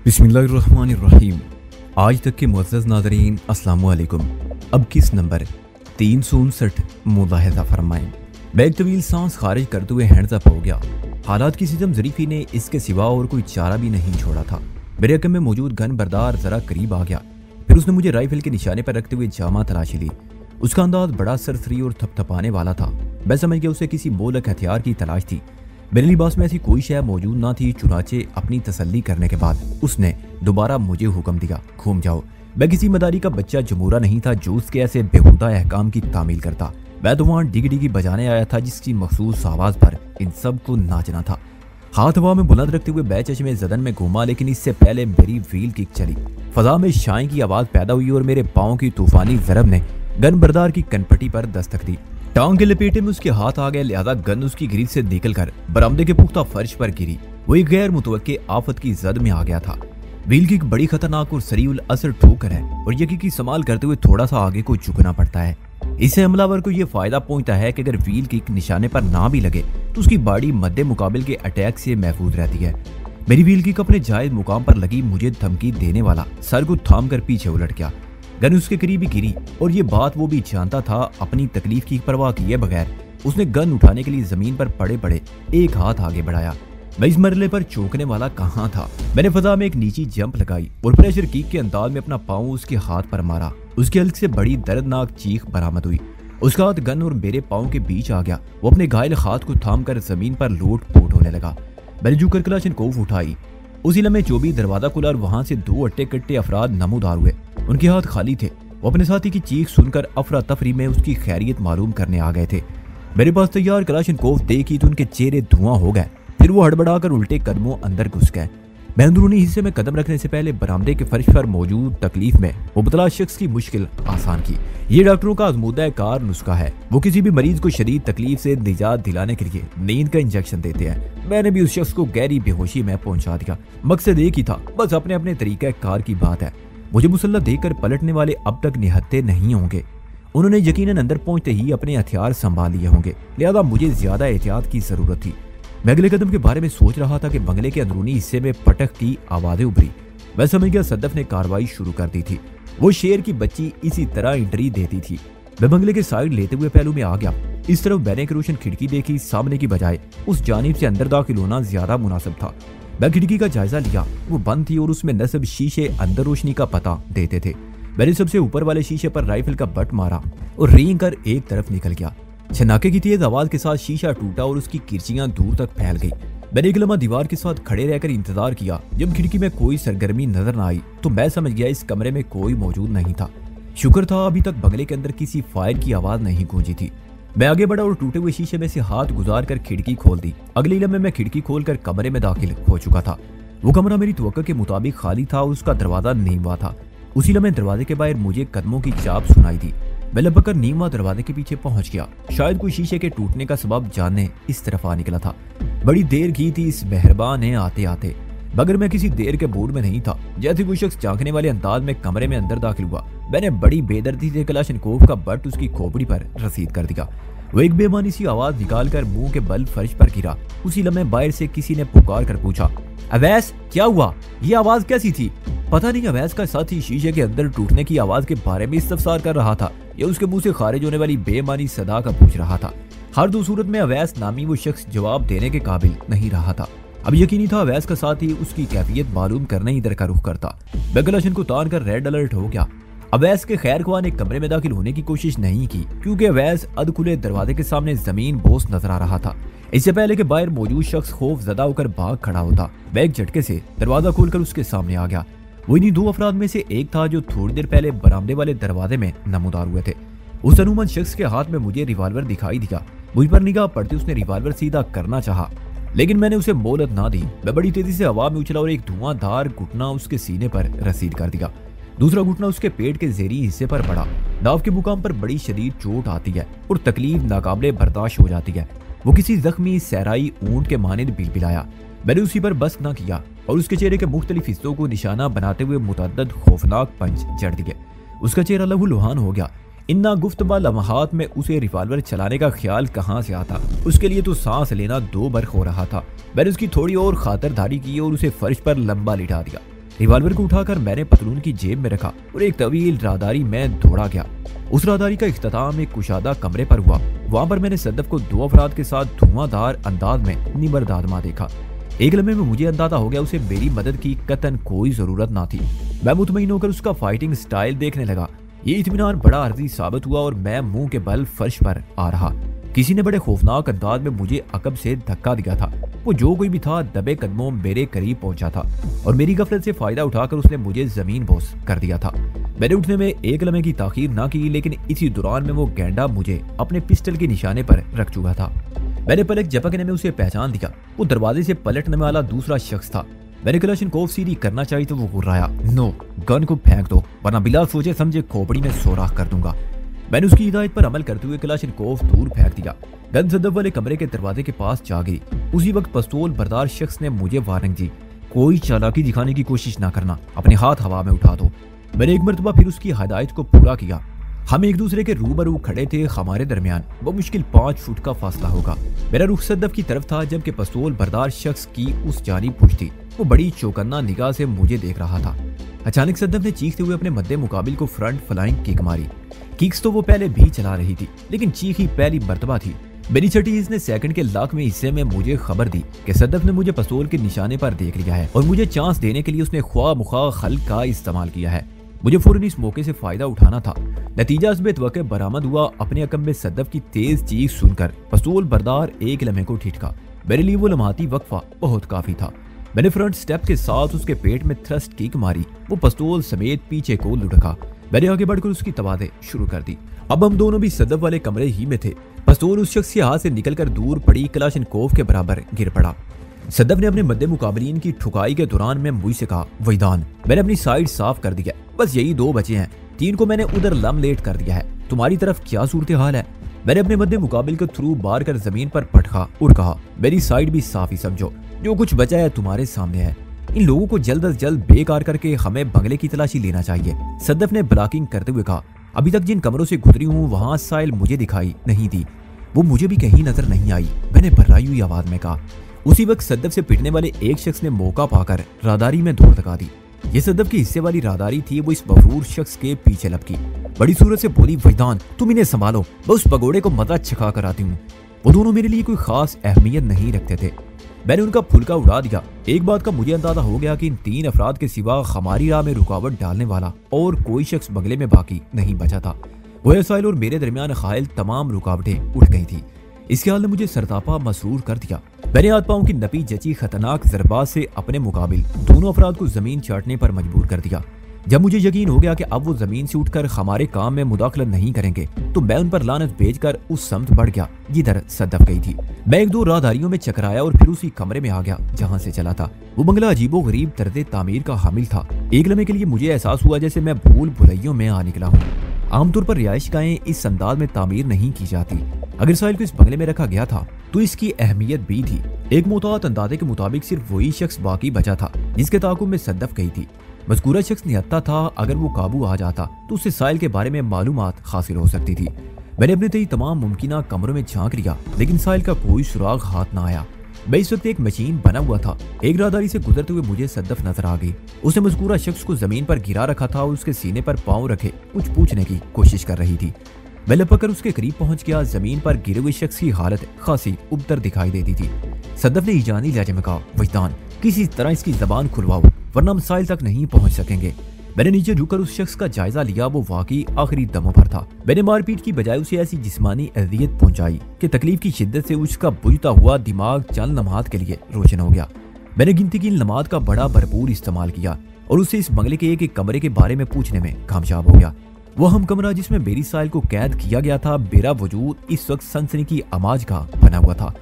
बिस्मिल्लाहिर्रहमानिर्रहीम। आज तक के मुअज़्ज़ज़ नाज़रीन अस्सलामु अलैकुम। अब किस नंबर 359 मुलाहज़ा फरमाएं। बैग तवील सांस खारिज करते हुए हैंड्स अप हो गया। हालात की सितम ज़रीफ़ी ने इसके सिवा और कोई चारा भी नहीं छोड़ा था। मेरे अकम में मौजूद गन बरदार ज़रा करीब आ गया। फिर उसने मुझे राइफल के निशाने पर रखते हुए जामा तलाशी ली। उसका अंदाज बड़ा सरसरी और थपथपाने वाला था। मैं समझ गया उसे किसी मोलक हथियार की तलाश थी। मेरे लिबास में ऐसी कोई शय मौजूद ना थी। चुनाचे अपनी तसल्ली करने के बाद उसने दोबारा मुझे हुक्म दिया, घूम जाओ। मैं किसी मदारी का बच्चा जमूरा नहीं था जो उसके ऐसे बेहुदा अहकाम की तामील करता। मैं तो वहाँ डिगी डिगी बजाने आया था जिसकी मखसूस आवाज पर इन सब को नाचना था। हाथ हवा में बुलंद रखते हुए मैं चश्मे जदन में घूमा, लेकिन इससे पहले मेरी व्हील किक चली। फजा में शाई की आवाज पैदा हुई और मेरे पाँव की तूफानी ज़रब ने गन बरदार की कनपट्टी पर दस्तक दी। टांग के लपेटे में उसके हाथ आ गए, लिहाजा गन उसकी ग्रिप से निकलकर बरामदे के पुख्ता फर्श पर गिरी। वो एक गैर मुतवक्के आफत की जद में आ गया था। व्हील किक बड़ी खतरनाक और सरीउल असर ठोकर है और यकी की संभाल करते हुए थोड़ा सा आगे को झुकना पड़ता है। इससे हमलावर को यह फायदा पहुंचता है कि अगर व्हील किक निशाने पर ना भी लगे तो उसकी बॉडी मद्दे मुकाबिल के अटैक से महफूज रहती है। मेरी व्हील किक अपने जायज मुकाम पर लगी। मुझे धमकी देने वाला सर को थाम कर पीछे उलट गया। गन उसके करीब ही गिरी और ये बात वो भी जानता था। अपनी तकलीफ की परवाह किए बगैर उसने गन उठाने के लिए जमीन पर पड़े पड़े एक हाथ आगे बढ़ाया। मैं इस मरले पर चौंकने वाला कहाँ था। मैंने फजा में एक नीची जंप लगाई और प्रेशर किक के अंदाज में अपना पाँव उसके हाथ पर मारा। उसके हल्क से बड़ी दर्दनाक चीख बरामद हुई। उसका हाथ गन और मेरे पाँव के बीच आ गया। वो अपने घायल हाथ को थाम कर जमीन पर लोट पोट होने लगा। मैंने झुककर कलाशनकोफ उठाई। उसी लम्हे जो भी दरवाजा खुला और वहां से दो अट्टे कट्टे अफराद नमूदार हुए। उनके हाथ खाली थे। वो अपने साथी की चीख सुनकर अफरा तफरी में उसकी खैरियत मालूम करने आ गए थे। मेरे पास तैयार कलाशनकोफ देखी तो उनके चेहरे धुआं हो गए। फिर वो हड़बड़ाकर उल्टे कदमों अंदर घुस गए। मैं अंदरूनी हिस्से में कदम रखने से पहले बरामदे के फर्श पर मौजूद तकलीफ में मुबतला शख्स की मुश्किल आसान की। ये डॉक्टरों का आजमूदा कार नुस्खा है। वो किसी भी मरीज को शदीद तकलीफ से निजात दिलाने के लिए नींद का इंजेक्शन देते हैं। मैंने भी उस शख्स को गहरी बेहोशी में पहुंचा दिया। मकसद एक ही था, बस अपने अपने तरीका कार की बात है। मुझे मुसल्ला देखकर पलटने वाले अब तक निहत्ते नहीं होंगे। उन्होंने यकीनन अंदर पहुंचते ही अपने हथियार संभाल लिए होंगे, लिहाजा मुझे ज्यादा एहतियात की जरूरत थी। मैं अगले कदम के बारे में सोच रहा था कि बंगले के अंदरूनी हिस्से में पटक की आवाजें उभरी। मैं समझ गया सदफ ने कार्रवाई शुरू कर दी थी। वो शेर की बच्ची इसी तरह एंट्री देती थी। मैं बंगले के साइड लेते हुए पहलू में आ गया। इस तरफ मैंने एक रोशन खिड़की देखी। सामने की बजाय उस जानिब से अंदर दाखिल होना ज्यादा मुनासिब था। मैं खिड़की का जायजा लिया। वो बंद थी और उसमें नस्ब शीशे अंदर रोशनी का पता देते थे। मैंने सबसे ऊपर वाले शीशे पर राइफल का बट मारा और रेंग कर एक तरफ निकल गया। छनाके की तेज आवाज के साथ शीशा टूटा और उसकी किरचियां दूर तक फैल गई। मैंने एक लम्हा दीवार के साथ खड़े रहकर इंतजार किया। जब खिड़की में कोई सरगर्मी नजर न आई तो मैं समझ गया इस कमरे में कोई मौजूद नहीं था। शुक्र था अभी तक बंगले के अंदर किसी फायर की आवाज नहीं गूंजी थी। मैं आगे बढ़ा और टूटे हुए शीशे में से हाथ गुजार कर खिड़की खोल दी। अगले लम्हे में खिड़की खोलकर कमरे में दाखिल हो चुका था। वो कमरा मेरी तवक्को के मुताबिक खाली था और उसका दरवाजा नींवा था। उसी लम्हे दरवाजे के बाहर मुझे कदमों की चाप सुनाई दी। मैं लपक कर नींवा दरवाजे के पीछे पहुंच गया। शायद कोई शीशे के टूटने का सबब जानने इस तरफ आ निकला था। बड़ी देर की थी इस मेहरबान है आते आते, मगर मैं किसी देर के मूड में नहीं था। जैसे कोई शख्स झांकने वाले अंदाज में कमरे में अंदर दाखिल हुआ, मैंने बड़ी बेदर्दी से कलाशनकोफ का बट उसकी खोपड़ी पर रसीद कर दिया। वो एक बेमानी सी आवाज निकालकर मुंह के बल फर्श पर गिरा। उसी लम्हे बाहर से किसी ने पुकार कर पूछा, अवैस क्या हुआ? ये आवाज कैसी थी? पता नहीं अवैस का साथी शीशे के अंदर टूटने की आवाज के बारे में इस्तफसार कर रहा था या उसके मुंह से खारिज होने वाली बेमानी सदा का पूछ रहा था। हर दो सूरत में अवैस नामी वो शख्स जवाब देने के काबिल नहीं रहा था। अब यकीनी था अवैस का साथी उसकी कैफियत मालूम करने ही इधर का रुख करता। मैं कलाशन को तान कर रेड अलर्ट हो गया। अवैस के खैर ख्वाह ने कमरे में दाखिल होने की कोशिश नहीं की क्योंकि अवैस अध खुले दरवाजे के सामने जमीन बोस नजर आ रहा था। इससे पहले कि बाहर मौजूद शख्स खौफ जदा होकर भाग खड़ा होता, मैं एक झटके से दरवाजा खोलकर उसके सामने आ गया। वो इन्हीं दो अफराद में से एक था जो थोड़ी देर पहले बरामदे वाले दरवाजे में नमूदार हुए थे। उस अनुमन शख्स के हाथ में मुझे रिवॉल्वर दिखाई दिया। मुझ पर निगाह पड़ती उसने रिवॉल्वर सीधा करना चाहा, लेकिन मैंने उसे मोहलत ना दी। मैं बड़ी तेजी से हवा में उछला और एक धुआंधार घुटना उसके सीने पर रसीद कर दिया। दूसरा घुटना उसके पेट के ज़ेरी हिस्से पर पड़ा। दाव के मुकाम पर बड़ी शदीद चोट आती है और तकलीफ नाकाबिले बर्दाश्त हो जाती है। वो किसी जख्मी सहराई ऊंट के मानिंद बिलबिलाया। मैंने उसी पर बस न किया और उसके चेहरे के मुख्तलिफ हिस्सों को निशाना बनाते हुए मुतअद्दिद खौफनाक पंच जड़ दिए। उसका चेहरा लहूलुहान हो गया। इन्ना गुफ्तबा लम्हात में उसे रिवॉल्वर चलाने का ख्याल कहाँ से आता? उसके लिए तो सांस लेना दो बर्ख हो रहा था। मैंने उसकी थोड़ी और खातरदारी की और उसे फर्श पर लंबा लिटा दिया। रिवॉल्वर को उठाकर मैंने पतलून की जेब में रखा और एक तवील राहदारी में दौड़ा गया। उस राहदारी का इख्तिताम एक कुशादा कमरे पर हुआ। वहां पर मैंने सद्दफ को 2 अफराद के साथ धुआंधार अंदाज में निबरदादमा देखा। एक लम्हे में मुझे अंदाजा हो गया उसे मेरी मदद की कतन कोई जरूरत ना थी। मैं मुतमईन होकर उसका फाइटिंग स्टाइल देखने लगा। ये इत्मीनान बड़ा अर्जी साबित हुआ और मैं मुंह के बल फर्श पर आ रहा। किसी ने बड़े खौफनाक अंदाज में मुझे अकब से धक्का दिया था। वो जो कोई भी था दबे कदमों मेरे करीब पहुंचा था और मेरी गफलत से फायदा उठाकर उसने मुझे जमीन बोस कर दिया था। मैंने उठने में एक लम्हे की ताखीर ना की, लेकिन इसी दौरान में वो गैंडा मुझे अपने पिस्टल के निशाने पर रख चुका था। मैंने पलक झपकने में उसे पहचान दिया। वो दरवाजे से पलटने वाला दूसरा शख्स था। मैंने कलाशिनकोव सीधी करना चाहिए तो वो गुर्राया, नो, गन को फेंक दो वरना बिला सोचे समझे खोपड़ी में सोराख कर दूंगा। मैंने उसकी हिदायत पर अमल करते हुए कलाशिनकोव दूर फेंक दिया। गन सद्दफ वाले कमरे के दरवाजे के पास जा गिरी। उसी वक्त पिस्तौल बरदार शख्स ने मुझे वार्निंग दी, कोई चालाकी दिखाने की कोशिश ना करना, अपने हाथ हवा में उठा दो। मैंने एक मरतबा फिर उसकी हिदायत को पूरा किया। हम एक दूसरे के रूबरू खड़े थे। हमारे दरमियान वो मुश्किल 5 फुट का फासला होगा। मेरा रुख सद्दफ की तरफ था, जबकि पिस्तौल बरदार शख्स की उस जानिब पुश थी। वो बड़ी चौकन्ना निगाह से मुझे देख रहा था। अचानक सद्दफ ने चीखते हुए अपने मद्दे मुकाबिल को फ्रंट फ्लाइंग किक मारी। किक्स तो वो पहले भी चला रही थी, लेकिन चीख ही पहली मर्तबा थी। मेरी छठी इसने सेकंड के लाखवें हिस्से में मुझे खबर दी कि सद्दफ ने मुझे पिस्तौल के निशाने पर देख लिया है और मुझे चांस देने के लिए उसने ख्वाह मुख्वाह खल का इस्तेमाल किया है। मुझे फौरन इस मौके से फायदा उठाना था। नतीजा इस बेतवक़्क़े बरामद हुआ। अपने अकब में सद्दफ की तेज चीख सुनकर पिस्तौल बरदार एक लम्हे को ठिठका। मेरे लिए वो लम्हाती वक्फा बहुत काफी था। मैंने फ्रंट स्टेप के साथ उसके पेट में थ्रस्ट किक मारी। वो पिस्तौल समेत पीछे को लुढ़का। मैंने आगे बढ़कर उसकी तबादे शुरू कर दी। अब हम दोनों भी सद्दफ वाले कमरे ही में थे। पिस्तौल उस शख्स के हाथ से निकलकर दूर पड़ी कलाशिनकोव के बराबर गिर पड़ा। सद्दफ ने अपने मद्दे मुकाबलीन की ठुकाई के दौरान में मुझसे कहा, वहीदान, मैंने अपनी साइड साफ कर दिया, बस यही 2 बचे हैं, 3 को मैंने उधर लम लेट कर दिया है, तुम्हारी तरफ क्या सूरत हाल है? मैंने अपने मद्दे मुकाबिल को थ्रू बार कर जमीन पर पटका और कहा, मेरी साइड भी साफ ही समझो, जो कुछ बचा है तुम्हारे सामने है। इन लोगों को जल्द अज जल्द बेकार करके हमें बंगले की तलाशी लेना चाहिए। सद्दफ ने ब्लॉकिंग करते हुए कहा, अभी तक जिन कमरों से गुजरी हूँ वहां साइल मुझे दिखाई नहीं दी, वो मुझे भी कहीं नजर नहीं आई, मैंने भर्राई हुई आवाज में कहा। उसी वक्त सद्दफ से पिटने वाले एक शख्स ने मौका पाकर राहदारी में दौड़ लगा दी। ये सद्दफ के हिस्से वाली राहदारी थी। वो इस मफरूर शख्स के पीछे लपकी, बड़ी सूरत से बोली, वहीदान, तुम इन्हें संभालो, मैं उस पगोड़े को मजा छिका कर आती हूँ। वो दोनों मेरे लिए कोई खास अहमियत नहीं रखते थे। मैंने उनका फुलका उड़ा दिया। एक बात का मुझे अंदाजा हो गया कि इन 3 अफराद के सिवा हमारी राह में रुकावट डालने वाला और कोई शख्स बंगले में बाकी नहीं बचा था। वो साहिल और मेरे दरमियान खायल तमाम रुकावटें उठ गई थी। इस ख्याल ने मुझे सरतापा मसरूर कर दिया। मैंने हाथ पांव की नपी जची खतरनाक जरबात से अपने मुकाबिल दोनों अफराद को जमीन चाटने पर मजबूर कर दिया। जब मुझे यकीन हो गया कि अब वो जमीन से उठकर हमारे काम में मुदाखलत नहीं करेंगे, तो मैं उन पर लानत भेजकर उस समत बढ़ गया जिधर सद्दफ गई थी। मैं 1-2 राहदारियों में चकराया और फिर उसी कमरे में आ गया जहां से चला था। वो बंगला अजीबो गरीब तर्ज तामीर का हामिल था। एक लम्हे के लिए मुझे एहसास हुआ जैसे मैं भूल भुलैयों में आ निकला हूँ। आमतौर पर रिहाइशगाहें इस अंदाज में तामीर नहीं की जाती। अगर साहिल को इस बंगले में रखा गया था तो इसकी अहमियत भी थी। एक मुताद अंदाजे के मुताबिक सिर्फ वही शख्स बाकी बचा था जिसके ताकुब में सद्दफ गई थी। मज़कूरा शख्स निहत्ता था। अगर वो काबू आ जाता तो उससे साहिल के बारे में मालूमात हासिल हो सकती थी। मैंने अपने तय तमाम मुमकिन कमरों में झांक लिया, लेकिन साहिल का कोई सुराग हाथ ना आया। मैं इस वक्त एक मशीन बना हुआ था। एक राहदारी से गुजरते हुए मुझे सद्दफ नजर आ गई। उसने मज़कूरा शख्स को जमीन पर गिरा रखा था और उसके सीने पर पांव रखे कुछ पूछने की कोशिश कर रही थी। मैं लपक कर उसके करीब पहुंच गया। जमीन पर गिरे हुए शख्स की हालत खासी उबतर दिखाई देती थी। सद्दफ ने ईजानी लहजे में कहा, वहीदान, किसी तरह इसकी जबान खुलवाओ वरना हम साहिल तक नहीं पहुंच सकेंगे। मैंने नीचे झुककर उस शख्स का जायजा लिया। वो वाकई आखिरी दमों पर था। मैंने मारपीट की बजाय उसे ऐसी जिस्मानी अजियत पहुंचाई कि तकलीफ की शिद्दत से उसका बुझता हुआ दिमाग चंद लम्हात के लिए रोशन हो गया। मैंने गिनती की लम्हात का बड़ा भरपूर इस्तेमाल किया और उससे इस बंगले के एक कमरे के बारे में पूछने में कामयाब हो गया। वो हम कमरा जिसमें मेरी साहिल को कैद किया गया था, मेरा वजूद इस वक्त सनसनी की आमाज का बना हुआ था।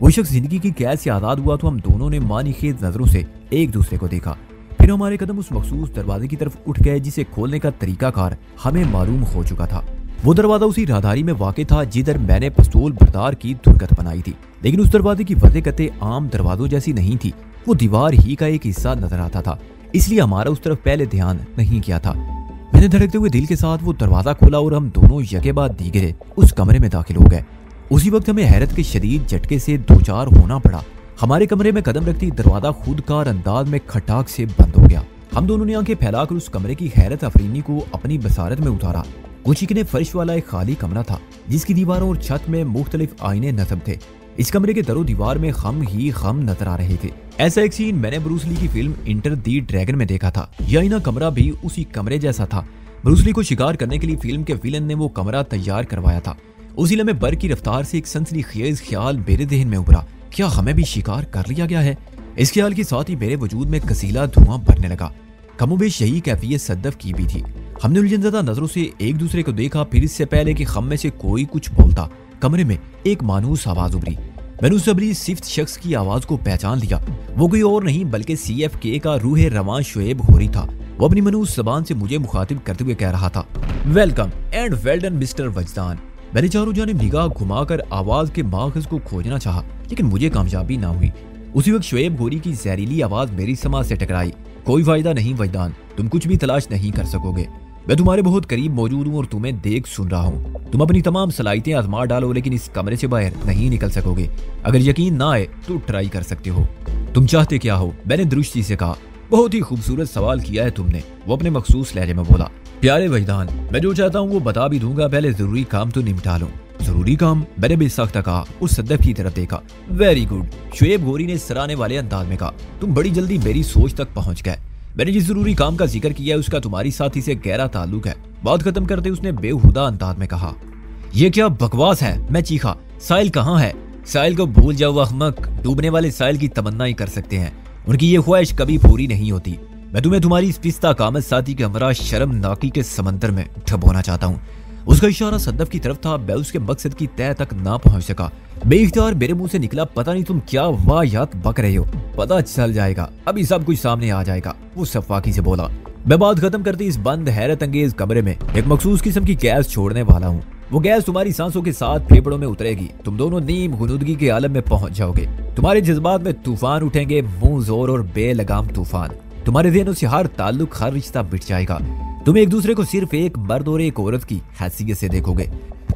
वो शख्स जिंदगी की कैद से आजाद हुआ तो हम दोनों ने मानी खेज नजरों से एक दूसरे को देखा। फिर हमारे कदम उस मखसूस दरवाजे की तरफ उठ गए जिसे खोलने का तरीकाकार हमें मालूम हो चुका था। वो दरवाजा उसी राहदारी में वाक़ था जिधर मैंने पिस्तौल बरदार की दुर्गत बनाई थी, लेकिन उस दरवाजे की वजह कते आम दरवाजों जैसी नहीं थी। वो दीवार ही का एक हिस्सा नजर आता था, इसलिए हमारा उस तरफ पहले ध्यान नहीं किया था। मैंने धड़कते हुए दिल के साथ वो दरवाजा खोला और हम दोनों यके बाद दीगरे उस कमरे में दाखिल हो गए। उसी वक्त हमें हैरत के शदीद झटके से दो चार होना पड़ा। हमारे कमरे में कदम रखती दरवाजा खुद कार अंदाज में खटाक से बंद हो गया। हम दोनों ने आंखें फैलाकर उस कमरे की हैरत अफरीनी को अपनी बसारत में उतारा। वो चिकने फर्श वाला एक खाली कमरा था जिसकी दीवारों और छत में मुख्तलिफ आईने नस्ब थे। इस कमरे के दरो दीवार में खम ही खम नजर आ रहे थे। ऐसा एक सीन मैंने ब्रूस ली की फिल्म इंटर दी ड्रैगन में देखा था। यह आईना कमरा भी उसी कमरे जैसा था। ब्रूस ली को शिकार करने के लिए फिल्म के विलन ने वो कमरा तैयार करवाया था। उसी लम्हे बर्फ की रफ्तार से एक सनसनीखेज ख्याल मेरे ज़हन में उभरा, क्या हमें भी शिकार कर लिया गया है? इस ख्याल के साथ ही मेरे वजूद में कसीला धुआं भरने लगा। कमोबेश यही कैफियत सद्दफ की भी थी। हमने उलझनज़दा नजरों से एक दूसरे को देखा। फिर इससे पहले कि खम में से कोई कुछ बोलता, कमरे में एक मानूस आवाज उभरी। मैंने उस अबली सिफ्त शख्स की आवाज को पहचान लिया। वो कोई और नहीं बल्कि CFK का रूह रवां शुएब घोरी था। वो अपनी मनूस जबान से मुझे मुखातिब करते हुए कह रहा था, welcome and well done mister Wajdan. मैंने चारों जानिब निगाह घुमाकर आवाज के माखज़ को खोजना चाहा, लेकिन मुझे कामयाबी ना हुई। उसी वक्त शुएब घोरी की जहरीली आवाज मेरी समाज से टकराई, कोई फायदा नहीं वजदान, तुम कुछ भी तलाश नहीं कर सकोगे। मैं तुम्हारे बहुत करीब मौजूद हूँ और तुम्हें देख सुन रहा हूँ। तुम अपनी तमाम सलाहियतें आजमा डालो, लेकिन इस कमरे से बाहर नहीं निकल सकोगे। अगर यकीन ना आए तो ट्राई कर सकते हो। तुम चाहते क्या हो? मैंने दुरुस्ती से कहा। बहुत ही खूबसूरत सवाल किया है तुमने, वो अपने मखसूस लहजे में बोला। प्यारे वजदान, मैं जो चाहता हूँ वो बता भी दूंगा, पहले जरूरी काम तो निपटा लो। जरूरी काम? मैंने बेसख्त कहा और सद्दफ की तरफ देखा। वेरी गुड, शुएब घोरी ने सराहने वाले अंदाज में कहा। तुम बड़ी जल्दी मेरी सोच तक पहुंच गए। मैंने जिस जरूरी काम का जिक्र किया है उसका तुम्हारी साथी से गहरा ताल्लुक है। बात खत्म करते उसने बेहुदा अंदाज में कहा। ये क्या बकवास है? मैं चीखा। साहिल कहाँ है? साहिल को भूल जाओ अहमक, डूबने वाले साहिल की तमन्ना ही कर सकते हैं, उनकी ये ख्वाहिश कभी पूरी नहीं होती। मैं तुम्हें तुम्हारी इस पिस्ता कामत साथी के हमरा शर्मनाकी के समंदर में डुबोना चाहता हूँ। उसका इशारा सद्दफ की तरफ था। मैं उसके मकसद की तह तक ना पहुंच सका। बेइख्तियार मेरे मुंह से निकला, पता नहीं तुम क्या वाहियात बक रहे हो। पता चल जाएगा, अभी सब कुछ सामने आ जाएगा, वो सफाकी से बोला। मैं बात खत्म करते इस बंद हैरत अंगेज कमरे में एक मखसूस किस्म की गैस छोड़ने वाला हूँ। वो गैस तुम्हारी सांसों के साथ फेफड़ों में उतरेगी। तुम दोनों नीम गुनूदगी के आलम में पहुंच जाओगे। तुम्हारे जज्बात में तूफान उठेंगे, मुंह जोर और बेलगाम तूफान। तुम्हारे ज़हनों से हर ताल्लुक, हर रिश्ता मिट जाएगा। तुम एक दूसरे को सिर्फ एक मर्द और एक औरत की हैसियत से देखोगे।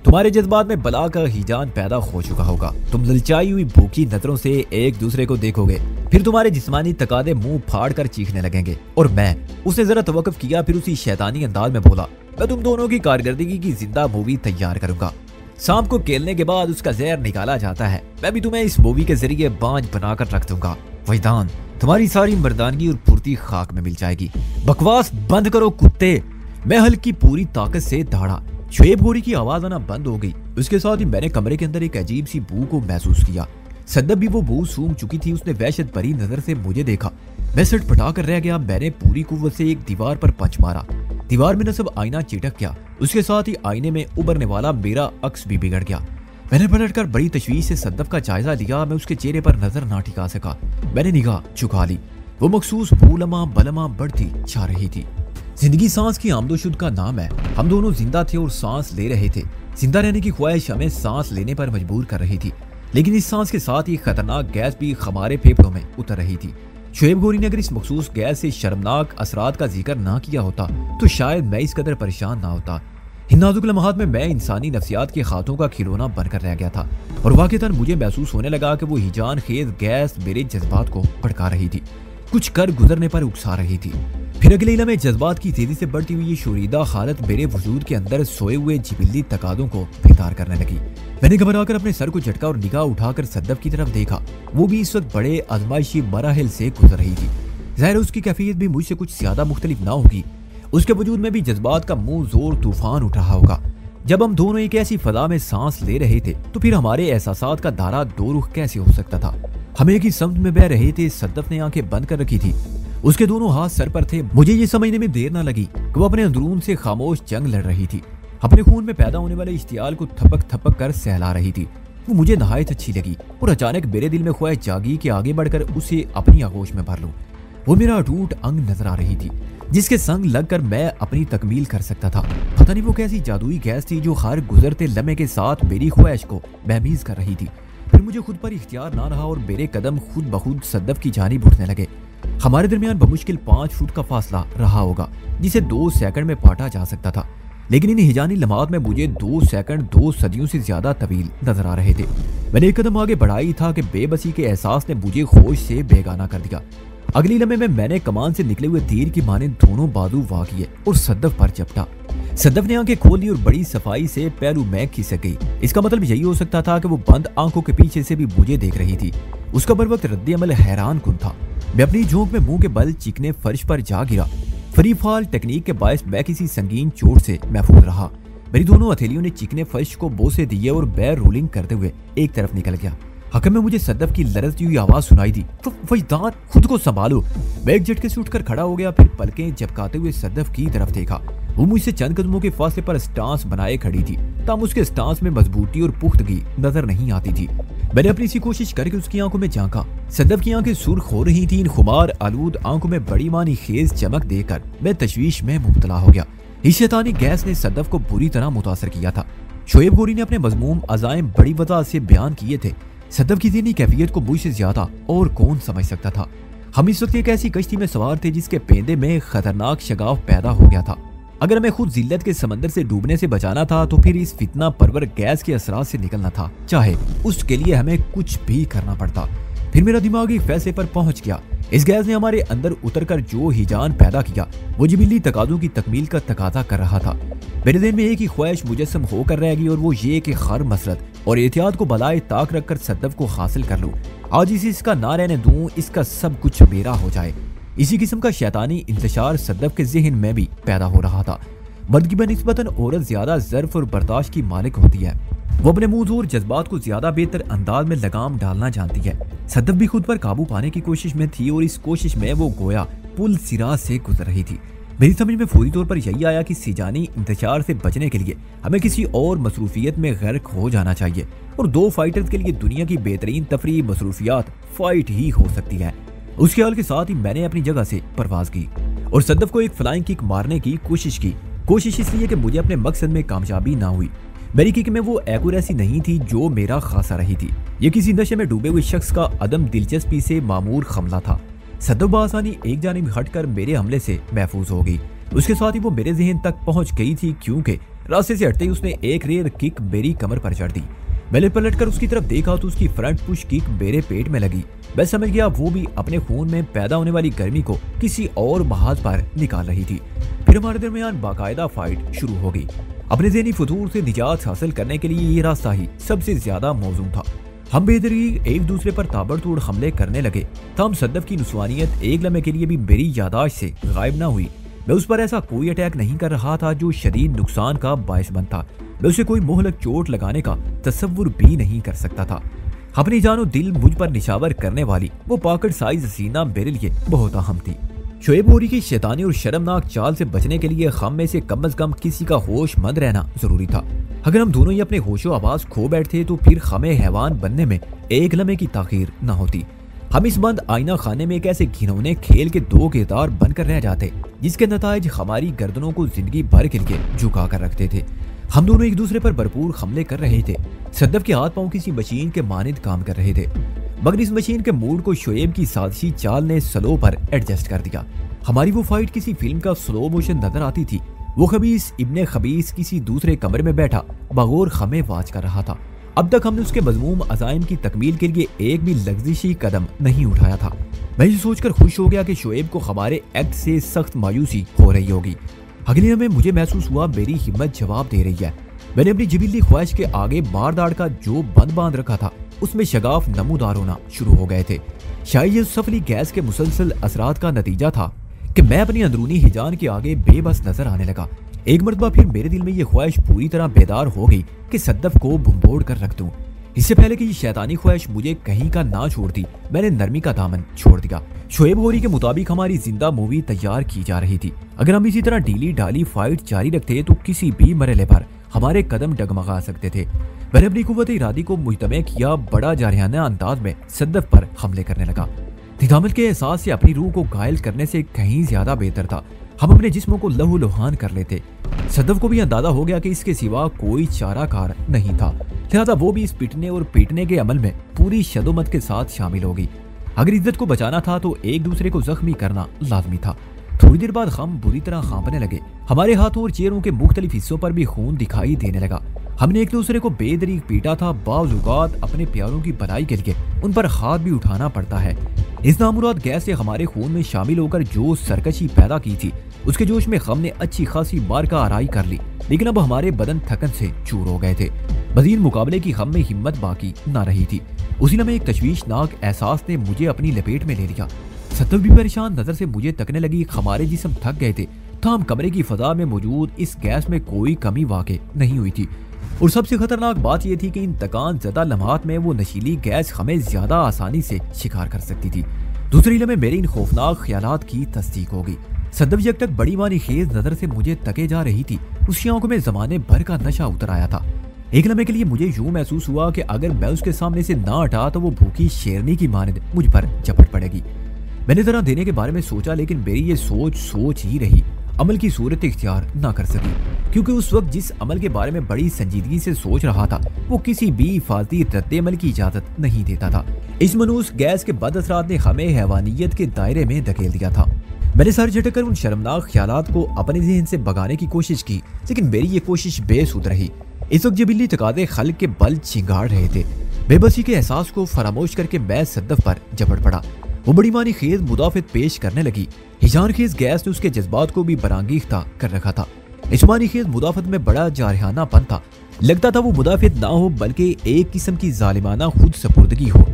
तुम्हारे जज्बात में बला का हिजान पैदा हो चुका होगा। तुम ललचाई हुई भूखी नजरों से एक दूसरे को देखोगे। फिर तुम्हारे जिस्मानी तकादे मुंह फाड़ कर चीखने लगेंगे। और मैं, उसने जरा तवक्कुफ किया, फिर उसी शैतानी अंदाज में बोला, मैं तुम दोनों की कारकर्दगी की जिंदा मूवी तैयार करूंगा। सांप को खेलने के बाद उसका जहर निकाला जाता है। मैं भी तुम्हें इस मूवी के जरिए बांझ बनाकर रख दूंगा। वजदान, तुम्हारी सारी मर्दानगी और फुर्ती खाक में मिल जाएगी। बकवास बंद करो कुत्ते। मैं हल्की पूरी ताकत से दौड़ा। शुएब घोरी की आवाज आना बंद हो गई। उसके साथ ही मैंने कमरे के अंदर एक अजीब सी बू को महसूस किया। सद्दफ भी वो बू सूंघ चुकी थी। उसने वहशत भरी नजर से मुझे देखा। मैं सटपटा कर रह गया। मैंने पूरी कुव्वत से एक दीवार पर पंच मारा। दीवार में नस्ब आईना चिटक गया। उसके साथ ही आईने में उभरने वाला मेरा अक्स भी बिगड़ गया। मैंने पलटकर बड़ी तशवीश से सद्दफ का जायजा लिया। मैं उसके चेहरे पर नजर ना टिका सका। मैंने निगाह झुका ली। वो मखसूस बूलमा बलमा बढ़ती जा रही थी। जिंदगी सांस की आमदोशुद का नाम है। हम दोनों जिंदा थे और सांस ले रहे थे। जिंदा रहने की ख्वाहिश हमें सांस लेने पर मजबूर कर रही थी, लेकिन इस सांस के साथ ही खतरनाक गैस भी हमारे फेफड़ों में उतर रही थी। शुएब घोरी ने अगर इस मखसूस गैस से शर्मनाक असरात का जिक्र ना किया होता तो शायद मैं इस कदर परेशान ना होता। इन नाजुक लम्हात में मैं इंसानी नफ्सियात के हाथों का खिलौना बनकर रह गया था और वाक़ईतन मुझे महसूस होने लगा कि वो हिजान खेज गैस मेरे जज्बात को भड़का रही थी, कुछ कर गुजरने पर उकसा रही थी। फिर अगले इलमे जज्बात की तेजी से बढ़ती हुई ये शोरीदा हालत मेरे वजूद के अंदर सोए हुए जिबिल्ली तकादों को बेदार करने लगी। मैंने घबराकर अपने सर को झटका और निगाह उठाकर सद्दफ की तरफ देखा। वो भी इस वक्त बड़े आजमाइशी मराहिल से गुजर रही थी। ज़ाहिर उसकी कैफियत भी मुझसे कुछ ज्यादा मुख्तलिफ ना होगी। उसके वजूद में भी जज्बात का मुंह जोर तूफान उठ रहा होगा। जब हम दोनों एक ऐसी फजा में सांस ले रहे थे तो फिर हमारे एहसासात का धारा दो रुख कैसे हो सकता था? हम एक ही सम्त में बह रहे थे। सद्दफ ने आंखें बंद कर रखी थी। उसके दोनों हाथ सर पर थे। मुझे ये समझने में देर ना लगी कि वो अपने अंदरून से खामोश जंग लड़ रही थी। अपने खून में पैदा होने वाले इश्तियाल को थपक थपक कर सहला रही थी। वो मुझे नहायत अच्छी लगी और अचानक मेरे दिल में ख्वाहिश जागी कि आगे बढ़कर उसे अपनी आगोश में भर लूं। वो मेरा अटूट अंग नजर आ रही थी जिसके संग लगकर मैं अपनी तकमील कर सकता था। पता नहीं वो कैसी जादुई गैस थी जो हर गुजरते लम्हे के साथ मेरी ख्वाहिश को महमीज कर रही थी। फिर मुझे खुद पर इख्तियार ना रहा और मेरे कदम खुद बखुद सद्दफ की जानिब उठने लगे। हमारे दरमियान बमुश्किल 5 फुट का फासला रहा होगा जिसे 2 सेकंड में पाटा जा सकता था, लेकिन इन हिजानी लम्हात में मुझे 2 सेकंड 2 सदियों से ज्यादा तवील नजर आ रहे थे। मैंने एक कदम आगे बढ़ाई था कि बेबसी के एहसास ने मुझे होश से बेगाना कर दिया। अगली लम्हे में मैंने कमान से निकले हुए तीर की माने दोनों बाजू वार किए और सद्दफ पर चपटा। सद्दफ ने आंखें खोल ली और बड़ी सफाई से पहलू में खिसक गई। इसका मतलब यही हो सकता था कि वो बंद आंखों के पीछे से भी मुझे देख रही थी। उसका बर वक्त रद्द अमल हैरान कुन था। मैं अपनी झोंक में मुंह के बल चिकने फर्श पर जा गिरा। फ्री फॉल टेक्निक के बायस मैं किसी संगीन चोट से महफूज रहा। मेरी दोनों हथेलियों ने चिकने फर्श को बोसे दिए और बैर रोलिंग करते हुए एक तरफ निकल गया। हकम में मुझे सद्दफ की लरजती हुई आवाज सुनाई दी, तो वजदाद खुद को संभालो। मैं एक झटके से उठकर खड़ा हो गया, फिर पलकें झपकाते हुए सद्दफ की तरफ देखा। वो मुझसे चंद कदमों के फासले पर स्टांस बनाए खड़ी थी, तब उसके स्टांस में मजबूती और पुख्तगी नजर नहीं आती थी। मैंने अपनी सी कोशिश करके उसकी आंखों में झांका। सद्दफ की आंखें सुर्ख हो रही थीं। खुमार आलूद आंखों में बड़ी मानी खेज चमक देकर मैं तशवीश में मुब्तला हो गया। इस शैतानी गैस ने सद्दफ को बुरी तरह मुतासर किया था। शोएब गोरी ने अपने मजमूम अज़ाइम बड़ी वजह से बयान किए थे। सद्दफ की ज़हनी कैफियत को मुझसे ज्यादा और कौन समझ सकता था। हम इस वक्त एक ऐसी कश्ती में सवार थे जिसके पेंदे में खतरनाक शगाफ पैदा हो गया था। अगर हमें खुद जिल्लत के समंदर से डूबने से बचाना था तो फिर इस फितना परवर गैस के असरात से निकलना था, चाहे उसके लिए हमें कुछ भी करना पड़ता। फिर मेरा दिमाग एक फैसले पर पहुंच गया। इस गैस ने हमारे अंदर उतरकर जो हिजान पैदा किया वो जिबिली तकादों की तकमील का तकाजा कर रहा था। मेरे दिल में एक ही ख्वाहिश मुजस्सम होकर रह गई और वो ये कि खर मसरत और एहतियात को बलाए ताक रखकर सद्दफ को हासिल कर लूं। आज इसे इसका ना रहने दूं, इसका सब कुछ मेरा हो जाए। इसी किस्म का शैतानी इंतशार सद्दफ के ज़हन में भी पैदा हो रहा था। मर्द की बनिस्बतन औरत ज्यादा ज़र्फ और बर्दाश्त की मालिक होती है। वो अपने मुंह और जज्बात को ज्यादा बेहतर अंदाज में लगाम डालना जानती है। सद्दफ भी खुद पर काबू पाने की कोशिश में थी और इस कोशिश में वो गोया पुल सिरा से गुजर रही थी। मेरी समझ में फौरी तौर पर यही आया कि सिजानी इंतशार से बचने के लिए हमें किसी और मसरूफियत में गर्क हो जाना चाहिए और दो फाइटर्स के लिए दुनिया की बेहतरीन तफरी मसरूफियात फाइट ही हो सकती है। उस ख्याल के साथ ही मैंने अपनी जगह से परवाज की और सद्दफ को एक फ्लाइंग किक मारने की कोशिश की। कोशिश इसलिए कि मुझे अपने मकसद में कामयाबी ना हुई। मेरी किक में वो एक्यूरेसी नहीं थी जो मेरा खासा रही थी। ये किसी नशे में डूबे हुए शख्स का अदम दिलचस्पी से मामूर हमला था। सद्दफ बासानी एक जानिब हटकर मेरे हमले से महफूज हो गई। उसके साथ ही वो मेरे जहन तक पहुंच गई थी, क्योंकि रास्ते से हटते ही उसने एक रेयर किक मेरी कमर पर चढ़ दी। मैंने पलटकर उसकी तरफ देखा तो उसकी फ्रंट पुश किक मेरे पेट में लगी। मैं समझ गया वो भी अपने खून में पैदा होने वाली गर्मी को किसी और महाज पर निकाल रही थी। फिर हमारे दरमियान बाकायदा फाइट शुरू हो गई। अपने ज़हनी फतूर से निजात हासिल करने के लिए ये रास्ता ही सबसे ज्यादा मौजूद था। हम बेदरीग एक दूसरे पर ताबड़तोड़ हमले करने लगे। तब सद्दफ की नुस्वानियत एक लम्हे के लिए भी मेरी यादाश्त से गायब ना हुई। मैं उस पर ऐसा कोई अटैक नहीं कर रहा था जो शदीद नुकसान का बायस बनता। मैं उसे कोई मोहलक चोट लगाने का तसव्वुर भी नहीं कर सकता था। अपनी जानो दिल मुझ पर निशावर करने वाली वो पॉकेट साइज हसीना मेरे लिए बहुत अहम थी। शोएब गोरी की शैतानी और शर्मनाक चाल से बचने के लिए हम में से कम किसी का होशमंद रहना जरूरी था। अगर हम दोनों ही अपने होशो आवाज खो बैठते तो फिर हमें हैवान बनने में एक लम्हे की ताखीर न होती। हम इस बंद आईना खाने में एक ऐसे घिनौने खेल के दो किरदार बनकर रह जाते जिसके नताइज हमारी गर्दनों को जिंदगी भर के लिए झुका कर रखते थे। हम दोनों एक दूसरे पर भरपूर हमले कर रहे थे। सद्दफ के हाथ पांव किसी मशीन के मानिंद काम कर रहे थे, मगर इस मशीन के मूड को शोएब की साजिशी चाल ने स्लो पर एडजस्ट कर दिया। हमारी वो फाइट किसी फिल्म का स्लो मोशन नजर आती थी। वो खबीस इब्ने खबीस किसी दूसरे कमरे में बैठा बगौर हमें वाच कर रहा था। अब तक हमने उसके मजमूम अज़ाइम की तकमील के लिए एक भी लग्जिशी कदम नहीं उठाया था। मैं ये सोचकर खुश हो गया कि शोएब को हमारे एक्ट से सख्त मायूसी हो रही होगी। अगले में मुझे महसूस हुआ मेरी हिम्मत जवाब दे रही है। मैंने अपनी जिबिली ख्वाहिश के आगे मार दाड़ का जो बंद बांध रखा था उसमें शगाफ नमूदार होना शुरू हो गए थे। शायद ये सफली गैस के मुसलसल असरात का नतीजा था कि मैं अपनी अंदरूनी हिजान के आगे बेबस नजर आने लगा। एक मरतबा फिर मेरे दिल में ये ख्वाहिश पूरी तरह बेदार हो गई कि सद्दफ को भुम्बोड़ कर रख दूं। इससे पहले कि ये शैतानी ख्वाहिश मुझे कहीं का ना छोड़ती, मैंने नरमी का दामन छोड़ दिया। शोएब गोरी के मुताबिक हमारी जिंदा मूवी तैयार की जा रही थी। अगर हम इसी तरह ढीली ढाली फाइट जारी रखते तो किसी भी मरहले पर हमारे कदम डगमगा सकते थे। मैंने अपनी कुव्वत इरादी को मुजतमे किया, बड़ा जारहाना अंदाज में सद्दफ पर हमले करने लगा। निदामत के एहसास से अपनी रूह को घायल करने से कहीं ज्यादा बेहतर था हम अपने जिस्मों को लहू लुहान कर लेते। सद्दफ को भी अंदाजा हो गया कि इसके सिवा कोई चाराकार नहीं था, लिहाजा वो भी इस पिटने और पीटने के अमल में पूरी शदोमत के साथ शामिल होगी। अगर इज्जत को बचाना था तो एक दूसरे को जख्मी करना लाजमी था। थोड़ी देर बाद हम बुरी तरह कांपने लगे। हमारे हाथों और चेहरों के मुख्तलिफ हिस्सों पर भी खून दिखाई देने लगा। हमने एक दूसरे को बेदरीक पीटा था। बाज़ औक़ात अपने प्यारों की भलाई के लिए उन पर हाथ भी उठाना पड़ता है, इस नामुराद गैस ने हमारे खून में शामिल होकर जो सरकशी पैदा की थी, उसके जोश में हमने अच्छी खासी मार का आराई कर ली, लेकिन अब हमारे बदन थकन से चूर हो गए थे। मजीद मुकाबले की हम में हिम्मत बाकी ना रही थी। उसी लम्हे एक तशवीशनाक एहसास ने मुझे अपनी लपेट में ले लिया। सतव भी परेशान नजर से मुझे तकने लगी। हमारे जिस्म थक गए थे, ताहम कमरे की फजा में मौजूद इस गैस में कोई कमी वाक़ नहीं हुई थी। और सबसे खतरनाक बात यह थी कि इन तकान ज़दा लम्हात में वो नशीली गैस हमें ज्यादा आसानी से शिकार कर सकती थी। दूसरी लम्हे मेरी इन खौफनाक ख्यालात की तस्दीक हो गई। सदव जब तक बड़ी मानी खेज नजर से मुझे तके जा रही थी, उसकी आंखों में जमाने भर का नशा उतर आया था। एक लम्हे के लिए मुझे यूं महसूस हुआ कि अगर मैं उसके सामने से ना हटा तो वो भूखी शेरनी की मानद मुझ पर झपट पड़ेगी। मैंने जरा देने के बारे में सोचा, लेकिन मेरी ये सोच ही रही, अमल की सूरत इख्तियार ना कर सकी, क्योंकि उस वक्त जिस अमल के बारे में बड़ी संजीदगी से सोच रहा था वो किसी भी हिफाजती रद्द-ए-अमल की इजाजत नहीं देता था। इस मनूस गैस के बद असरात ने हमें हैवानियत के दायरे में धकेल दिया था। मैंने सर झटक कर उन शर्मनाक ख्यालात को अपने ज़हन से भगाने की कोशिश की, लेकिन मेरी ये कोशिश बेसुध रही। इस वक्त जबीली तकादे खल्क के बल चिंगाड़ रहे थे। बेबसी के एहसास को फरामोश करके मैं सद्दफ पर झपट पड़ा। वो बड़ी मानी खेज मुदाफित पेश करने लगी। हिजान खेज गैस ने उसके जज्बात को भी बरांगीख्ता कर रखा था। इस मानी खेज मुदाफत में बड़ा जारहानापन था। लगता था वो मुदाफित ना हो बल्कि एक किस्म की जालिमाना खुद सपुर्दगी हो।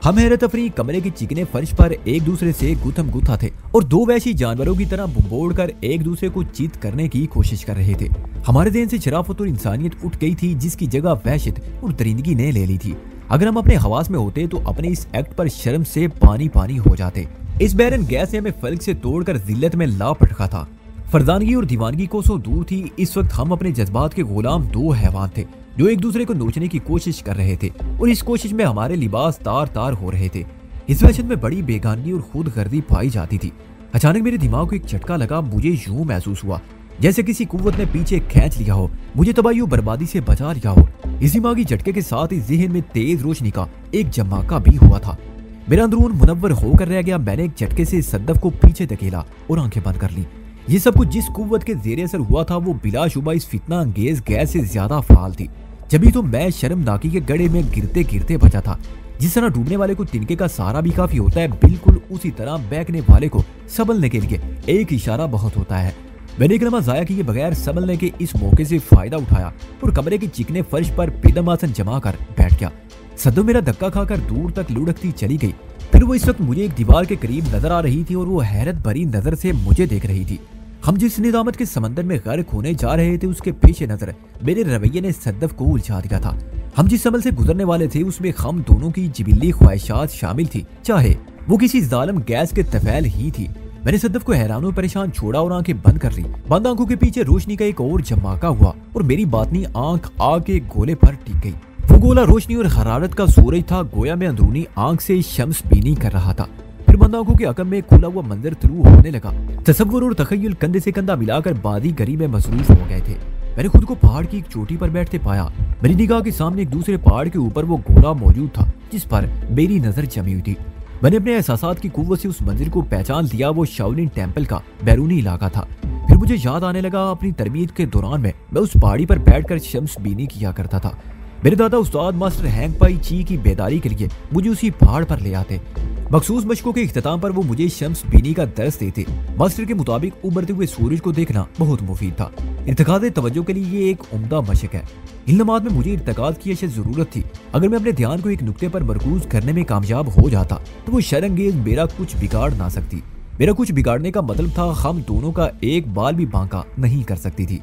हम हैरत अफरी कमरे के चिकने फर्श पर एक दूसरे से गुथम गुथा थे और दो वैशी जानवरों की तरह बुम्बोड़ कर एक दूसरे को चित करने की कोशिश कर रहे थे। हमारे देन से शराफत और इंसानियत उठ गई थी, जिसकी जगह वहशत और दरिंदगी ने ले ली थी। अगर हम अपने हवास में होते तो अपने इस एक्ट पर शर्म से पानी पानी हो जाते। इस बैरन गैस ने हमें फल्क से तोड़कर जिल्लत में ला पटका था। फरदानगी और दीवानगी को सो दूर थी। इस वक्त हम अपने जज्बात के गुलाम दो हैवान थे जो एक दूसरे को नोचने की कोशिश कर रहे थे, और इस कोशिश में हमारे लिबास तार तार हो रहे थे। इस वहशत में बड़ी बेगानगी और खुद गर्दी पाई जाती थी। अचानक मेरे दिमाग को एक झटका लगा। मुझे यूं महसूस हुआ जैसे किसी कुव्वत ने पीछे खींच लिया हो, मुझे तबाही और बर्बादी से बचा लिया हो। इस दिमागी झटके के साथ ही ज़हन में तेज रोशनी का एक जमाका भी हुआ था। मेरा अंदरून मुनव्वर होकर रह गया। मैंने एक झटके से सद्दफ को पीछे धकेला और आंखें बंद कर ली। ये सब कुछ जिस कुव्वत के जेर असर हुआ था वो बिलाशुबा इस फितना अंगेज गैस से ज्यादा फाल थी। जब तो मैं शर्मनाकी के गड्ढे में गिरते गिरते बचा था। जिस तरह डूबने वाले को तिनके का सहारा भी काफी होता है, बिल्कुल उसी तरह बहकने वाले को संभलने के लिए एक इशारा बहुत होता है। मैंने एक लम्हा जाया किए बगैर संभलने के इस मौके से फायदा उठाया और कमरे के चिकने फर्श पर बेदम आसन जमा कर बैठ गया। सद्दो मेरा धक्का खाकर दूर तक लुढ़कती चली गई। फिर वो इस वक्त मुझे एक दीवार के करीब नजर आ रही थी और वो हैरत भरी नजर से मुझे देख रही थी। हम जिस निजामत के समंदर में गर्क होने जा रहे थे उसके पेश नजर मेरे रवैये ने सद्दफ को उलझा दिया था। हम जिस अमल से गुजरने वाले थे उसमें हम दोनों की जिबिल्ली ख्वाहिशात शामिल थी, चाहे वो किसी जालिम गैस के तफैल ही थी। मैंने सद्दफ को हैरान और परेशान छोड़ा और आंखें बंद कर ली। बंद आंखों के पीछे रोशनी का एक और जमाका हुआ और मेरी बातनी आंख आग के गोले पर टिक गई। वो गोला रोशनी और हरारत का सूरज था। गोया में अंदरूनी आंख से शम्स बीनी कर रहा था। फिर बंद आंखों के अकम में खुला हुआ मंजर तुलू होने लगा। तसव्वुर और तखय्युल कंधे से कंधा मिलाकर बादी गरी में मसरूफ हो गए थे। मैंने खुद को पहाड़ की एक चोटी पर बैठते पाया। मेरी निगाह के सामने एक दूसरे पहाड़ के ऊपर वो गोला मौजूद था जिस पर मेरी नजर जमी हुई थी। मैंने अपने एहसासात की कुव्वत से उस मंजिल को पहचान लिया। वो शाओलिन टेम्पल का बैरूनी इलाका था। फिर मुझे याद आने लगा अपनी तरबियत के दौरान में मैं उस पहाड़ी पर बैठकर शम्स बीनी किया करता था। मेरे दादा उस्ताद मास्टर हैंग पाई ची की बेदारी के लिए मुझे उसी पहाड़ पर ले आते। मखसूस मशकों के इख्तिताम पर वो मुझे शम्स बीनी का दर्स देते। मास्टर के मुताबिक उभरते हुए सूरज को देखना बहुत मुफीद था। इर्तिकाद तवज्जो के लिए ये एक उम्दा मशक है। इन लम्हात में मुझे इर्तिकाद की अशद जरूरत थी। अगर मैं अपने ध्यान को एक नुक्ते पर मरकूज करने में कामयाब हो जाता तो वो शरंगेज मेरा कुछ बिगाड़ ना सकती। मेरा कुछ बिगाड़ने का मतलब था हम दोनों का एक बाल भी बांका नहीं कर सकती थी।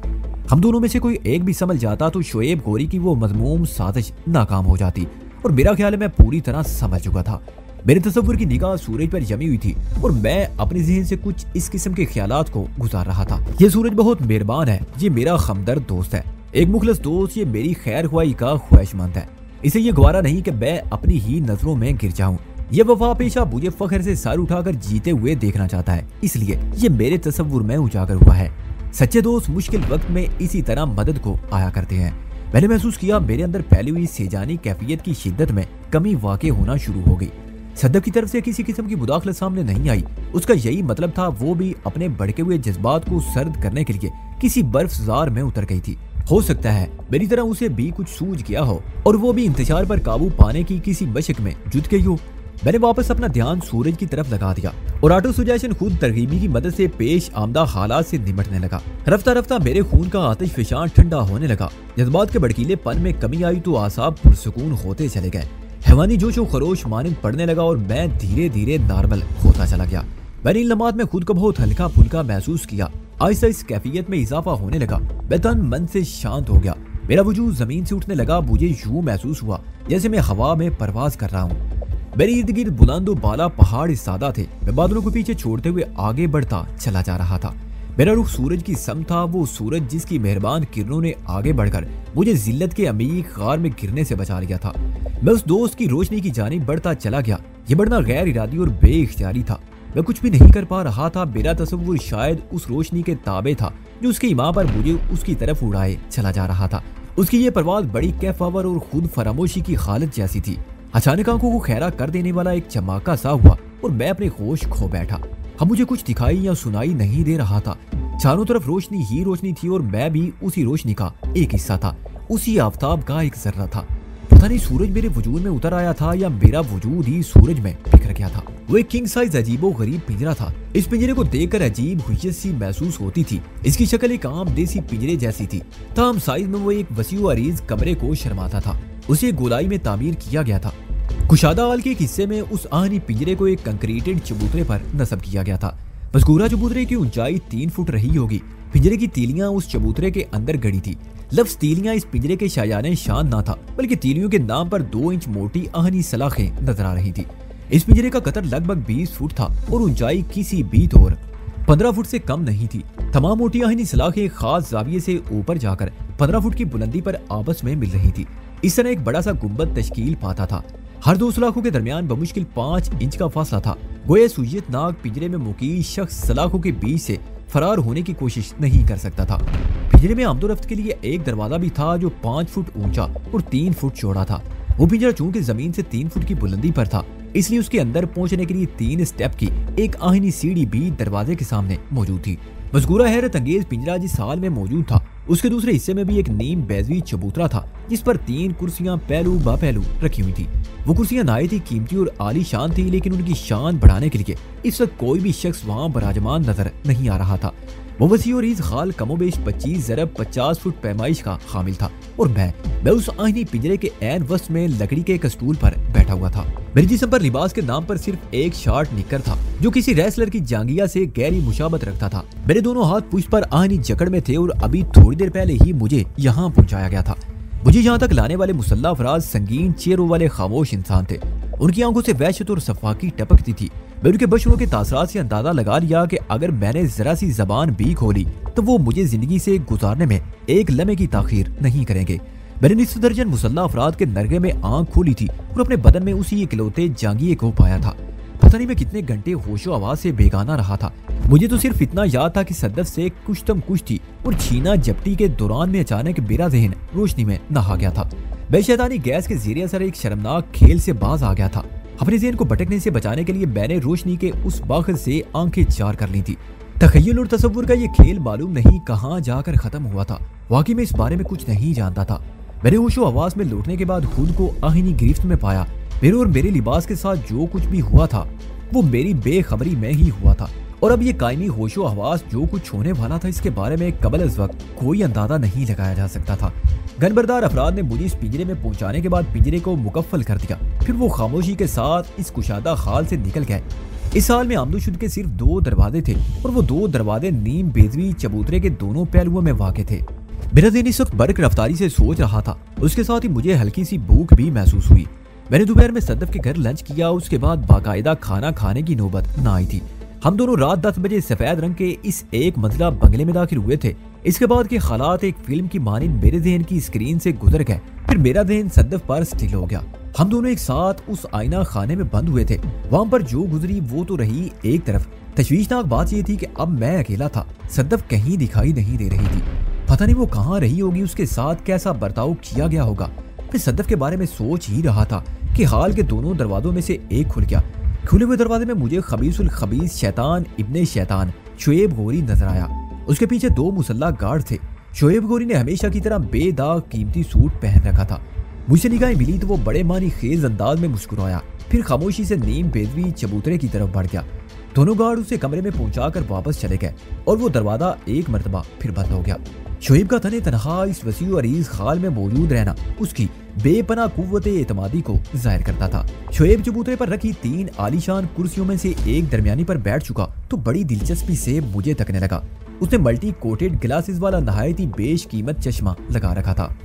हम दोनों में से कोई एक भी संभल जाता तो शोएब गोरी की वो मज़मूम साजिश नाकाम हो जाती। और मेरा ख्याल है मैं पूरी तरह समझ चुका था। मेरे तसव्वुर की निगाह सूरज पर जमी हुई थी और मैं अपने ज़हन से कुछ इस किस्म के ख्यालात को गुजार रहा था। ये सूरज बहुत मेहरबान है, ये मेरा हमदर्द दोस्त है, एक मुखलस दोस्त, ये मेरी खैर ख्वाही का ख्वाहिशमंद है। इसे ये गवारा नहीं कि मैं अपनी ही नजरों में गिर जाऊं। ये वफा पेशा मुझे फख्र से सर उठाकर जीते हुए देखना चाहता है, इसलिए ये मेरे तसव्वुर में उजागर हुआ है। सच्चे दोस्त मुश्किल वक्त में इसी तरह मदद को आया करते हैं। मैंने महसूस किया मेरे अंदर फैली हुई सेजानी कैफियत की शिद्दत में कमी वाक़ई होना शुरू हो गई। सद्दफ की तरफ से किसी किस्म की मुदाखलत सामने नहीं आई। उसका यही मतलब था वो भी अपने भड़के हुए जज्बात को सर्द करने के लिए किसी बर्फजार में उतर गई थी। हो सकता है मेरी तरह उसे भी कुछ सूझ गया हो और वो भी इंतजार पर काबू पाने की किसी मशक में जुट गई हो। मैंने वापस अपना ध्यान सूरज की तरफ लगा दिया और ऑटो सुजेशन खुद तरकीबी की मदद से पेश आमदा हालात से निपटने लगा। रफ्ता रफ्ता मेरे खून का आतिश फिशान ठंडा होने लगा। जज्बात के भड़कीलेपन में कमी आई तो आसाब पुरसुकून होते चले गए। हैवानी जोश व खरोश मानिंद पड़ने लगा और मैं धीरे धीरे नॉर्मल होता चला गया। मैंने इन लम्हात में खुद को बहुत हल्का फुल्का महसूस किया। आहिस्ता इस कैफियत में इजाफा होने लगा। मैं तन मन से शांत हो गया। मेरा वजूद जमीन से उठने लगा। मुझे यूं महसूस हुआ जैसे मैं हवा में परवाज कर रहा हूँ। मेरे इर्द गिर्द बुलंद बाला पहाड़ सादा थे। मैं बादलों को पीछे छोड़ते हुए आगे बढ़ता चला जा रहा था। मेरा रुख सूरज की सम था, वो सूरज जिसकी मेहरबान किरणों ने आगे बढ़कर मुझे जिल्लत के अमीर गार में गिरने से बचा लिया था। मैं उस दोस्त की रोशनी की जानिब बढ़ता चला गया। ये बढ़ना गैर इरादी और बेइख्तियारी था। मैं कुछ भी नहीं कर पा रहा था। मेरा तसव्वुर शायद उस रोशनी के ताबे था जो उसकी इमाम पर मुझे उसकी तरफ उड़ाए चला जा रहा था। उसकी ये परवाज बड़ी कैफावर और खुद फरामोशी की हालत जैसी थी। अचानक आंखों को खैरा कर देने वाला एक चमाका सा हुआ और मैं अपने होश खो बैठा। अब मुझे कुछ दिखाई या सुनाई नहीं दे रहा था। चारों तरफ रोशनी ही रोशनी थी और मैं भी उसी रोशनी का एक हिस्सा था, उसी आफताब का एक जर्रा था। पता नहीं सूरज मेरे वजूद में उतर आया था या मेरा वजूद ही सूरज में बिखर गया था। वो एक किंग साइज अजीबो गरीब पिंजरा था। इस पिंजरे को देखकर अजीब हुर्रियत सी महसूस होती थी। इसकी शक्ल एक आम देसी पिंजरे जैसी थी। ताहम साइज में वो एक वसीउ अरीज कमरे को शर्माता था। उसे गोलाई में तामीर किया गया था। कुशादा हाल के एक हिस्से में उस आहनी पिंजरे को एक कंक्रीटेड चबूतरे पर नस्ब किया गया था। मज़कूरा चबूतरे की ऊंचाई 3 फुट रही होगी। पिंजरे की तीलियां उस चबूतरे के अंदर गड़ी थी। लफ्ज तीलियां इस पिंजरे के शायाने शान ना था, बल्कि तीलियों के नाम पर 2 इंच मोटी आहनी सलाखें नजर आ रही थी। इस पिंजरे का कतर लगभग 20 फुट था और ऊंचाई किसी भी तौर 15 फुट से कम नहीं थी। तमाम मोटी आहनी सलाखें खास जाविये से ऊपर जाकर 15 फुट की बुलंदी पर आपस में मिल रही थी। इस तरह एक बड़ा सा गुंबद तश्कील पाता था। हर 2 सलाखों के दरमियान बमुश्किल 5 इंच का फासला था। गोया सुय्यतनाक पिंजरे में मुकीम शख्स सलाखों के बीच से फरार होने की कोशिश नहीं कर सकता था। पिंजरे में आमदोरफ्त के लिए एक दरवाजा भी था जो 5 फुट ऊंचा और 3 फुट चौड़ा था। वो पिंजरा चूंकि जमीन से 3 फुट की बुलंदी पर था, इसलिए उसके अंदर पहुंचने के लिए 3 स्टेप की एक आहनी सीढ़ी भी दरवाजे के सामने मौजूद थी। मज़कूरा हैरत अंगेज पिंजरा जिस हाल में मौजूद था, उसके दूसरे हिस्से में भी एक नीम बैजवी चबूतरा था जिस पर 3 कुर्सियां पहलू बा पहलू रखी हुई थी। वो कुर्सियां नहायत ही कीमती और आली शान थी, लेकिन उनकी शान बढ़ाने के लिए इस वक्त कोई भी शख्स वहां बराजमान नजर नहीं आ रहा था। वो वसी और इस खाल कमोबेश 25 ज़रब 50 फुट पैमाइश का हामिल था और मैं उस आहनी पिंजरे के ऐन वस्त में लकड़ी के एक स्टूल पर बैठा हुआ था। मेरे जिस्म पर लिबास के नाम पर सिर्फ एक शार्ट निक्कर था जो किसी रेसलर की जांगिया से गहरी मुशाबत रखता था। मेरे दोनों हाथ पुष्ट पर आहनी जकड़ में थे और अभी थोड़ी देर पहले ही मुझे यहाँ पहुंचाया गया था। मुझे यहाँ तक लाने वाले मुसल्ला अफराज संगीन चेहरों वाले खामोश इंसान थे। उनकी आंखों से वहशत और सफाकी टपकती थी। मैं उनके बशरों के तासरात से अंदाजा लगा लिया कि अगर मैंने जरा सी जबान भी खोली तो वो मुझे जिंदगी से गुजारने में एक लम्हे की ताखीर नहीं करेंगे। मैंने निस्फ दर्जन मुसल्ला अफराद के नरगे में आंख खोली थी और अपने बदन में उसी इकलौते जांगिए को पाया था। पता नहीं मैं कितने घंटे होशो आवाज से बेगाना रहा था। मुझे तो सिर्फ इतना याद था कि सदफ से कुछ तम कुछ थी और छीना झपटी के दौरान में अचानक मेरा जहन रोशनी में नहा गया था। मैं शैतानी गैस के ज़रिए असर एक शर्मनाक खेल से बाज आ गया था। अपने ज़हन को भटकने से बचाने के लिए मैंने रोशनी के उस बाखर से आंखें चार कर ली थी। तखय्युल और तसव्वुर का ये खेल मालूम नहीं कहाँ जाकर खत्म हुआ था। वाकई में इस बारे में कुछ नहीं जानता था। मैंने होशो आवाज में लौटने के बाद खुद को आहनी गिरफ्त में पाया। मेरे और मेरे लिबास के साथ जो कुछ भी हुआ था वो मेरी बेखबरी में ही हुआ था और अब ये कायमी होशो आवाज जो कुछ होने वाला था इसके बारे में कबल अज़ वक्त कोई अंदाजा नहीं लगाया जा सकता था। गनबरदार अफराद ने मुझे इस पिंजरे में पहुंचाने के बाद पिंजरे को मुकफ्फल कर दिया। फिर वो खामोशी के साथ इस कुशादा हाल से निकल गए। इस हाल में आमदोशुद के सिर्फ 2 दरवाजे थे और वो 2 दरवाजे नीम बेजवी चबूतरे के दोनों पहलुओं में वाक़ थे। मेरा दिन इस वक्त बर्क रफ्तारी से सोच रहा था। उसके साथ ही मुझे हल्की सी भूख भी महसूस हुई। मैंने दोपहर में सदफ के घर लंच किया। उसके बाद बाकायदा खाना खाने की नौबत न आई थी। हम दोनों रात 10 बजे सफेद रंग के इस एक मंजिला बंगले में दाखिल हुए थे। इसके बाद के हालात एक फिल्म की मानिंद मेरे जहन की स्क्रीन से गुजर गए। फिर मेरा जहन सदफ पर स्टिल हो गया। हम दोनों एक साथ उस आईना खाने में बंद हुए थे। वहां पर जो गुजरी वो तो रही एक तरफ। तशवीशनाक बात यह थी कि अब मैं अकेला था। सदफ कहीं दिखाई नहीं दे रही थी। पता नहीं वो कहाँ रही होगी, उसके साथ कैसा बर्ताव किया गया होगा। फिर सदफ के बारे में सोच ही रहा था कि हाल के दोनों दरवाजों में से एक खुल गया। खुले हुए दरवाजे में मुझे खबीसुल खबीस शैतान इब्ने शैतान शोएब गोरी नजर आया। उसके पीछे 2 मुसल्ला गार्ड थे। शोएब गोरी ने हमेशा की तरह बेदाग कीमती सूट पहन रखा था। मुझसे निगाहें मिली तो वो बड़े मानी खेज अंदाज में मुस्कुराया। फिर खामोशी से नीम बेदवी चबूतरे की तरफ बढ़ गया। दोनों गार्ड उसे कमरे में पहुंचाकर वापस चले गए और वो दरवाजा एक मर्तबा फिर बंद हो गया। शोएब का तने तनहा इस वसी और अरीज खाल में मौजूद रहना उसकी बेपना कुव्वत एतमादी को जाहिर करता था। शोएब चबूतरे पर रखी 3 आलीशान कुर्सियों में से एक दरमियानी पर बैठ चुका तो बड़ी दिलचस्पी से मुझे तकने लगा। उसने मल्टी कोटेड ग्लासेस वाला नहायत ही बेश कीमत चश्मा लगा रखा था।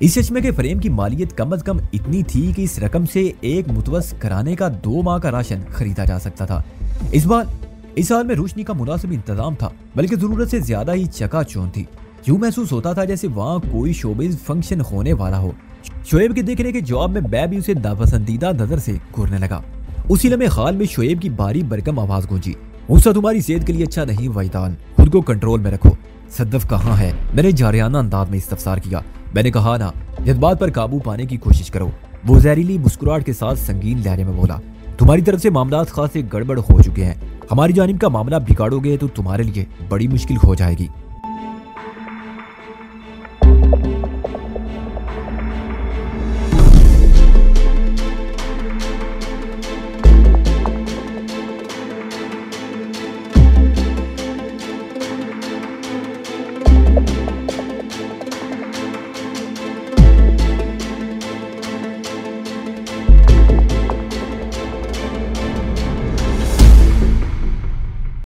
इस चश्मे के फ्रेम की मालियत कम अज कम इतनी थी कि इस रकम से एक मुतवस कराने का 2 माह का राशन खरीदा जा सकता था। इस हाल में रोशनी का मुनासिब इंतजाम था, बल्कि जरूरत से ज्यादा ही चकाचौंध थी। यूं महसूस होता था जैसे वहाँ कोई शोबिज फंक्शन होने वाला हो। शोएब के देखने के जवाब में मैं भी उसे नापसंदीदा नजर से घूरने लगा। उसी लम्हे खाल में शोएब की बारी बरकम आवाज गूंजी, मूसा तुम्हारी सेहत के लिए अच्छा नहीं वहीदान, खुद को कंट्रोल में रखो। सद्दफ कहाँ है? मैंने जारियाना अंदाज में इस्तफसार किया। मैंने कहा ना, जज्बात पर काबू पाने की कोशिश करो। वो जहरीली मुस्कुराहट के साथ संगीन लहरे में बोला, तुम्हारी तरफ से मामला खासे गड़बड़ हो चुके हैं। हमारी जानिब का मामला बिगाड़ोगे तो तुम्हारे लिए बड़ी मुश्किल हो जाएगी।